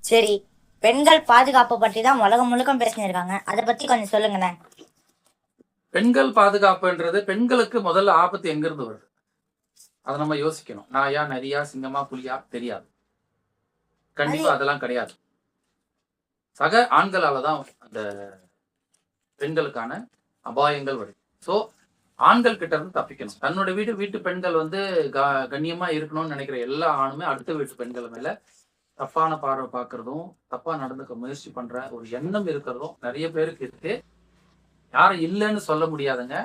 சரி, பெண்கள் பாதுகாப்பு பற்றி தான் உலகம் முழுக்க பேசினிருக்காங்க. அதை பத்தி கொஞ்சம் சொல்லுங்களேன். பெண்கள் பாதுகாப்புன்றது பெண்களுக்கு முதல்ல ஆபத்து எங்க இருந்து வருது அதை நம்ம யோசிக்கணும். நாயா, நரியா, சிங்கமா, புலியா தெரியாது. கண்டிப்பா அதெல்லாம் கிடையாது. சக ஆண்களாலதான் அந்த பெண்களுக்கான அபாயங்கள் வருது. சோ ஆண்கள் கிட்ட இருந்து தப்பிக்கணும். தன்னோட வீட்டு பெண்கள் வந்து கண்ணியமா இருக்கணும்னு நினைக்கிற எல்லா ஆணுமே அடுத்த வீட்டு பெண்கள் மேல தப்பான பார்வை பார்க்கறதும், தப்பா நடந்துக்க முயற்சி பண்ற ஒரு எண்ணம் இருக்கிறதும் நிறைய பேருக்கு இருக்கு. யாரும் இல்லைன்னு சொல்ல முடியாதுங்க,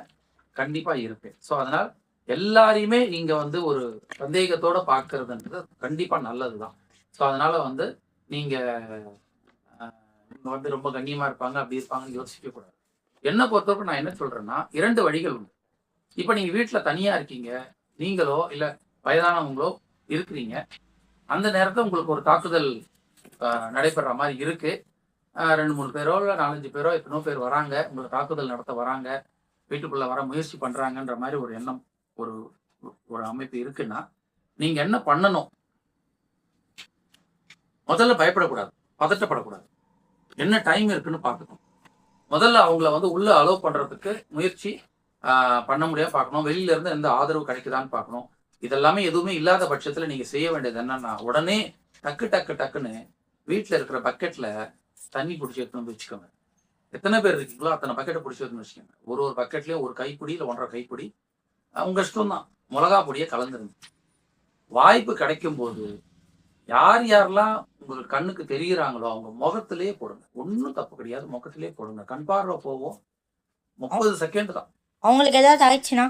கண்டிப்பா இருக்கு. ஸோ அதனால் எல்லாரையுமே நீங்க வந்து ஒரு சந்தேகத்தோட பார்க்கறதுன்றது கண்டிப்பா நல்லதுதான். ஸோ அதனால வந்து நீங்க வந்து ரொம்ப கண்ணியமா இருப்பாங்க, அப்படி இருப்பாங்கன்னு யோசிக்க கூடாது. என்ன பொறுத்தவரைக்கும் நான் என்ன சொல்றேன்னா, 2 வழிகள் உண்டு. இப்ப நீங்க வீட்டுல தனியா இருக்கீங்க, நீங்களோ இல்ல வயதானவங்களோ இருக்கிறீங்க. அந்த நேரத்துல உங்களுக்கு ஒரு தாக்குதல் நடைபெற மாதிரி இருக்கு. 2-3 பேரோ இல்ல 4-5 பேரோ எத்தனோ பேர் வராங்க, உங்களை தாக்குதல் நடத்த வராங்க, வீட்டுக்குள்ள வர முயற்சி பண்றாங்கன்ற மாதிரி ஒரு எண்ணம், ஒரு ஒரு அமைப்பு இருக்குன்னா நீங்க என்ன பண்ணணும்? முதல்ல பயப்படக்கூடாது, பதட்டப்படக்கூடாது. என்ன டைம் இருக்குன்னு பார்க்கணும். முதல்ல அவங்கள வந்து உள்ள அலோவ் பண்றதுக்கு முயற்சி பண்ண முடியாது பார்க்கணும். வெளியில இருந்து எந்த ஆதரவு கிடைக்குதான்னு பார்க்கணும். இதெல்லாமே எதுவுமே இல்லாத பட்சத்துல நீங்க செய்ய வேண்டியது என்னன்னா, உடனே டக்குன்னு வீட்டுல இருக்கிற பக்கெட்ல தண்ணி பிடிச்சி எடுத்துன்னு வச்சுக்கோங்க. எத்தனை பேர் இருக்கீங்களோ அத்தனை பக்கெட்டை பிடிச்சி எடுத்துன்னு வச்சுக்கோங்க. ஒரு பக்கெட்லயும் ஒரு கைப்பிடி இல்லை 1.5 கைப்பிடி உங்க இஷ்டம் தான் மிளகா பொடியை கலந்துருங்க. வாய்ப்பு கிடைக்கும் போது யாரெல்லாம் உங்களுக்கு கண்ணுக்கு தெரியுறாங்களோ அவங்க முகத்திலேயே போடுங்க. ஒன்னும் தப்பு கிடையாது, முகத்திலேயே போடுங்க. கண் பார்வை போவோம், 30 செகண்ட் தான். அவங்களுக்கு ஏதாவது ஆயிடுச்சுன்னா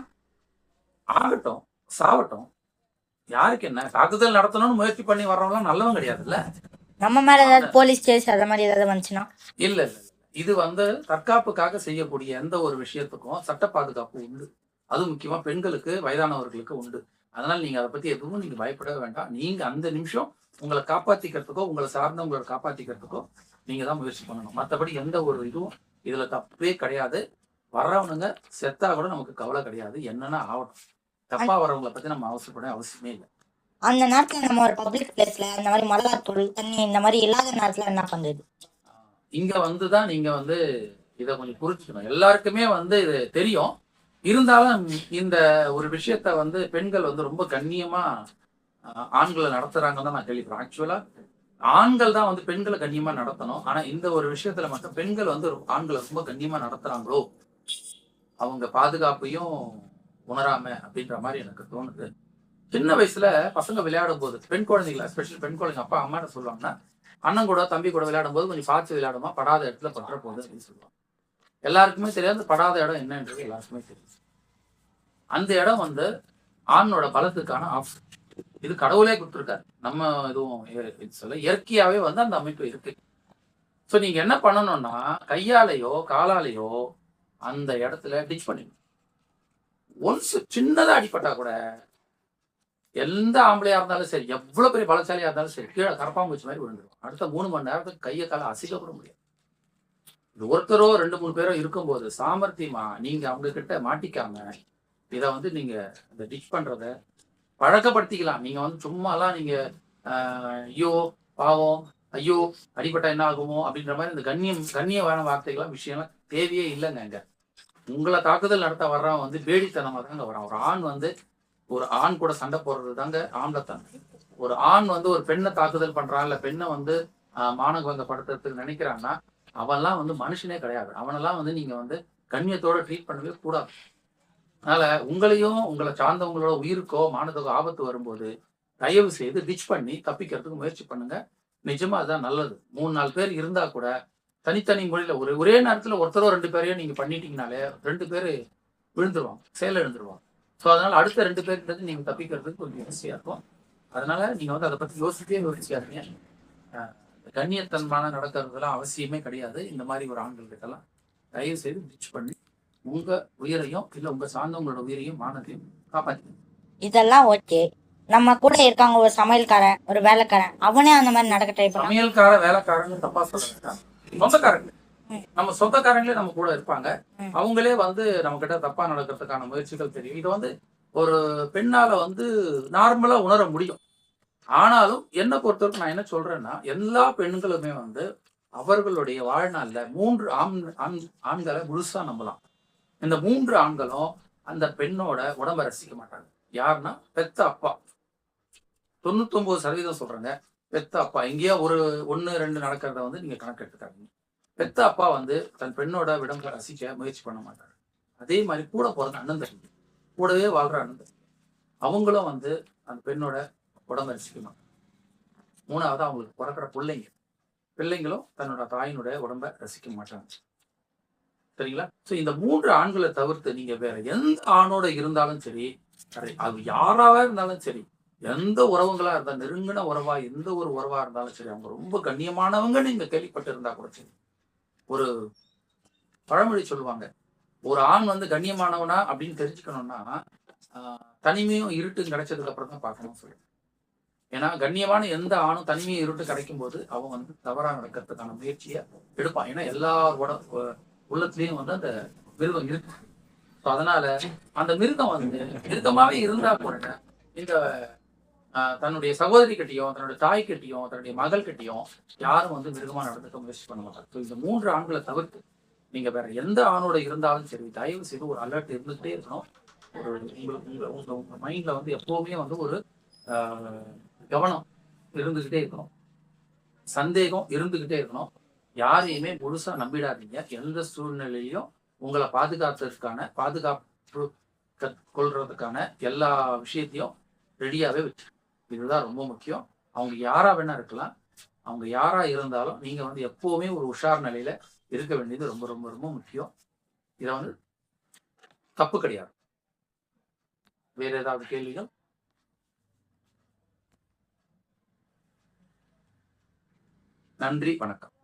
ஆகட்டும், சாவட்டும், யாருக்கு என்ன? தாக்குதல் நடத்தணும்னு முயற்சி பண்ணி வர்றவங்க நல்லவங்க கிடையாதுல்ல. நம்ம மேல ஏதாவது போலீஸ் கேஸ் அத மாதிரி ஏதாவது வந்துச்சுன்னா? இல்ல இல்ல, இது வந்து தற்காப்புக்காக செய்யக்கூடிய எந்த ஒரு விஷயத்துக்கும் சட்ட பாதுகாப்பு உண்டு. அது முக்கியமா பெண்களுக்கு, வயதானவர்களுக்கு உண்டு. அதனால நீங்க அதை பத்தி எதுவும் நீங்க பயப்படவே வேண்டாம். நீங்க அந்த நிமிஷம் உங்களை காப்பாத்திக்கிறதுக்கோ உங்களை சார்ந்தவங்களை காப்பாத்திக்கிறதுக்கோ நீங்க தான் முயற்சி பண்ணணும். மற்றபடி எந்த ஒரு இதுவும் இதுல தப்பே கிடையாது. வர்றவனுங்க செத்தா கூட நமக்கு கவலை கிடையாது, என்னன்னா ஆகட்டும். தப்பா வர்றவங்களை பத்தி நம்ம அவசரப்பட அவசியமே இல்லை. அந்த நேரத்துல நம்ம ஒரு பப்ளிக் பிளேஸ்ல அந்த மாதிரி மிளகாத்தூள் தண்ணி இந்த மாதிரி இல்லாத நேரத்துல என்ன பண்றது? இங்க வந்துதான் நீங்க வந்து இதை கொஞ்சம் புரிஞ்சுக்கணும். எல்லாருக்குமே வந்து இது தெரியும். இருந்தாலும் இந்த ஒரு விஷயத்த வந்து பெண்கள் வந்து ரொம்ப கண்ணியமா ஆண்களை நடத்துறாங்கன்னு தான் நான் கேள்விப்படுறேன். ஆக்சுவலா ஆண்கள் தான் வந்து பெண்களை கண்ணியமா நடத்தணும். ஆனா இந்த ஒரு விஷயத்துல மட்டும் பெண்கள் வந்து ஆண்களை ரொம்ப கண்ணியமா நடத்துறாங்களோ, அவங்க பாதுகாப்பையும் உணராம அப்படின்ற மாதிரி எனக்கு தோணுது. சின்ன வயசுல பசங்க விளையாடும் போது, பெண் குழந்தைகளை எஸ்பெஷலி பெண் குழந்தைங்க அப்பா அம்மா என்ன சொல்லுவாங்கன்னா, அண்ணன் கூட தம்பி கூட விளையாடும் போது கொஞ்சம் பார்த்து விளையாடுமா, படாத இடத்துல பற்ற போகுது அப்படின்னு சொல்லுவாங்க. எல்லாருக்குமே தெரியாது படாத இடம் என்னன்றது எல்லாருக்குமே தெரியும். அந்த இடம் வந்து ஆணோட பலத்துக்கான ஆப்ஷன். இது கடவுளே கொடுத்துருக்காரு, நம்ம எதுவும் சொல்ல, இயற்கையாவே வந்து அந்த அமைப்பு இருக்கு. ஸோ நீங்க என்ன பண்ணணும்னா, கையாலேயோ காலாலேயோ அந்த இடத்துல டிச் பண்ணிடணும். ஒன்ஸ் சின்னதா அடிப்பட்டா கூட எந்த ஆம்பளையா இருந்தாலும் சரி, எவ்வளவு பெரிய பலசாலியா இருந்தாலும் சரி, கீழே கரப்பாம்பூச்சி மாதிரி விழுந்துடும். அடுத்த 3 மணி நேரத்துக்கு கையை காலை அசைக்க கூட முடியாது. ஒருத்தரோ 2-3 பேரோ இருக்கும்போது சாமர்த்தியமா நீங்க அவங்க கிட்ட மாட்டிக்காம இதை வந்து நீங்க இந்த டிச் பண்றத பழக்கப்படுத்திக்கலாம். நீங்க வந்து சும்மாலாம் நீங்க ஐயோ பாவம், ஐயோ அடிப்பட்டா என்ன ஆகுமோ அப்படின்ற மாதிரி இந்த கண்ணியமான வார்த்தைகள்லாம் விஷயம்லாம் தேவையே இல்லைங்க. அங்க உங்களை தாக்குதல் நடத்த வர்றவன் வந்து பேடித்தனமா தாங்க வரான். ஒரு ஆண் வந்து ஒரு ஆண் கூட சண்டை போடுறது தாங்க ஆம்பளத்தன்மை. ஒரு ஆண் வந்து ஒரு பெண்ணை தாக்குதல் பண்றான், இல்ல பெண்ணை வந்து மானபங்கப்படுத்துறதுக்கு நினைக்கிறான்னா அவன்லாம் வந்து மனுஷனே கிடையாது. அவனெல்லாம் வந்து நீங்க வந்து கண்ணியத்தோட ட்ரீட் பண்ணவே கூடாது. அதனால உங்களையும் உங்களை சார்ந்தவங்களோட உயிருக்கோ மானத்துக்கோ ஆபத்து வரும்போது தயவு செய்து டிச் பண்ணி தப்பிக்கிறதுக்கு முயற்சி பண்ணுங்க. நிஜமா அதுதான் நல்லது. 3-4 பேர் இருந்தா கூட தனித்தனி முறையில ஒரே நேரத்துல ஒருத்தரோ 2 பேரையும் நீங்க பண்ணிட்டீங்கனாலே 2 பேர் விழுந்துருவாங்க, செயல எழுந்துருவாங்க. ஸோ அதனால அடுத்த 2 பேர்ன்றது நீங்க தப்பிக்கிறதுக்கு கொஞ்சம் ஈஸியா இருக்கும். அதனால நீங்க வந்து அதை பத்தி யோசிக்காதீங்க. கண்ணியத்தன்மான நடக்கிறதுலாம் அவசியமே கிடையாது. இந்த மாதிரி ஒரு ஆண்கள் கிட்டலாம் தயவு செய்து டிச் பண்ணி உங்க உயிரையும் இல்ல உங்க சார்ந்தவங்களோட உயிரையும் மானத்தையும் காப்பாற்றிக்கணும். இதெல்லாம் ஓகே. நம்ம கூட இருக்காங்க ஒரு சமையல்காரன், ஒரு வேலைக்காரன், அவனே அந்த மாதிரி நடக்க ட்ரை பண்ண. சமையல்கார வேலைக்காரன்னு தப்பா சொல்ல, சொந்தக்காரங்க, நம்ம சொந்தக்காரங்களே நம்ம கூட இருப்பாங்க. அவங்களே வந்து நம்ம கிட்ட தப்பா நடக்கிறதுக்கான முயற்சிகள் தெரியும். இது வந்து ஒரு பெண்ணால வந்து நார்மலா உணர முடியும். ஆனாலும் என்ன பொறுத்தவரைக்கும் நான் என்ன சொல்றேன்னா, எல்லா பெண்களுமே வந்து அவர்களுடைய வாழ்நாள்ல 3 ஆண்களை முழுசா நம்பலாம். இந்த 3 ஆண்களும் அந்த பெண்ணோட உடம்ப ரசிக்க மாட்டாங்க. யாருன்னா, பெத்த அப்பா. 99% சொல்றேங்க. பெத்த அப்பா. எங்கேயோ 1, 2 நடக்கிறத வந்து நீங்க கணக்கு எடுத்துக்காதீங்க. பெத்த அப்பா வந்து தன் பெண்ணோட உடம்ப ரசிக்க முயற்சி பண்ண மாட்டாரு. அதே மாரி கூட பொறந்த அண்ணன் தம்பி, கூடவே வாழ்ற அண்ணன் தம்பி. அவங்களும் வந்து அந்த பெண்ணோட உடம்ப ரசிக்க மாட்டாங்க. 3வது அவங்களுக்கு பொறக்கிற பிள்ளைங்க. பிள்ளைங்களும் தன்னோட தாயினுடைய உடம்ப ரசிக்க மாட்டாங்க. சரிங்களா? ஸோ இந்த 3 ஆண்கள தவிர்த்து நீங்க வேற எந்த ஆணோட இருந்தாலும் சரி, அது யாராவே இருந்தாலும் சரி, எந்த உறவுங்களா இருந்தா நெருங்கின உறவா, எந்த ஒரு உறவா இருந்தாலும் சரி, அவங்க ரொம்ப கண்ணியமானவங்க நீங்க கேள்விப்பட்டிருந்தா கூட சரி. ஒரு பழமொழி சொல்லுவாங்க. ஒரு ஆண் வந்து கண்ணியமானவனா அப்படின்னு தெரிஞ்சுக்கணும்னா, தனிமையும் இருட்டும் கிடைச்சதுக்கு அப்புறம் தான் பார்க்கணும்னு சொல்லி. ஏன்னா கண்ணியமான எந்த ஆணும் தனிமையும் இருட்டும் கிடைக்கும்போது அவன் வந்து தவறா நடக்கிறதுக்கான முயற்சியை எடுப்பான். ஏன்னா எல்லாரோட உள்ளத்துலயும் வந்து அந்த மிருகம் இருக்கு. அதனால அந்த மிருகம் வந்து மிருகமாவே இருந்தா கூட இந்த தன்னுடைய சகோதரி கிட்டையும், தன்னுடைய தாய் கிட்டையும், தன்னுடைய மகள் கிட்டையும் யாரும் வந்து மிருகமா நடந்துக்க முயற்சி பண்ண மாட்டாங்க. இந்த 3 ஆண்களை தவிர்த்து நீங்க வேற எந்த ஆணோட இருந்தாலும் சரி, தயவு செய்து ஒரு அலர்ட் இருந்துகிட்டே இருக்கணும். ஒரு உங்க மைண்ட்ல வந்து எப்பவுமே வந்து ஒரு கவனம் இருந்துகிட்டே இருக்கணும். சந்தேகம் இருந்துகிட்டே இருக்கணும். யாரையுமே முழுசா நம்பிடாதீங்க. எந்த சூழ்நிலையிலும் உங்களை பாதுகாப்பு கொள்றதுக்கான எல்லா விஷயத்தையும் ரெடியாவே வச்சு, இதுதான் ரொம்ப முக்கியம். அவங்க யாரா வேணா இருக்கலாம். அவங்க யாரா இருந்தாலும் நீங்க வந்து எப்பவுமே ஒரு உஷார் நிலையில இருக்க வேண்டியது ரொம்ப ரொம்ப ரொம்ப முக்கியம். இத வந்து தப்பு கிடையாது. வேற ஏதாவது கேள்விகள்? நன்றி, வணக்கம்.